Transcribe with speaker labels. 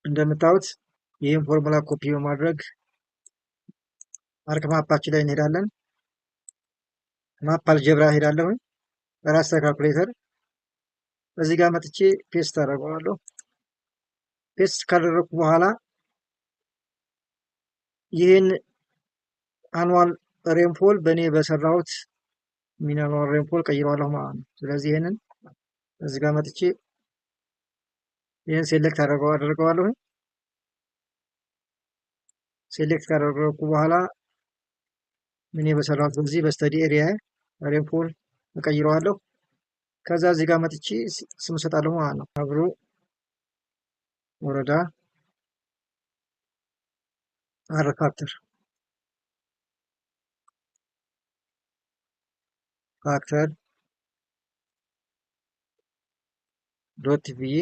Speaker 1: እንደምታዩት ይህን ፎርሙላ ኮፒ በማድረግ አርክ ማፓችን ላይ እንሄዳለን። ማፕ አልጀብራ ሄዳለሁ። ራስተር ካልኩሌተር እዚህ ጋር መጥቼ ፔስት አደርገዋለሁ። ፔስት ካደረግኩ በኋላ ይህን አኑዋል ሬንፎል በእኔ በሰራሁት ሚኒማል ሬንፎል ቀይረዋለሁ ማለት ነው። ስለዚህ ይህንን እዚህ ጋር መጥቼ ይህን ሴሌክት አደርገዋለሁ። ሴሌክት ካደረግኩ በኋላ እኔ በሰራሁት በዚህ በስተዲ ኤሪያ ሬንፎል እቀይረዋለሁ። ከዛ እዚህ ጋር መጥቼ ስም እሰጣለሁ ማለት ነው። አብሮ ወረዳ አር ፋክተር ዶት ብዬ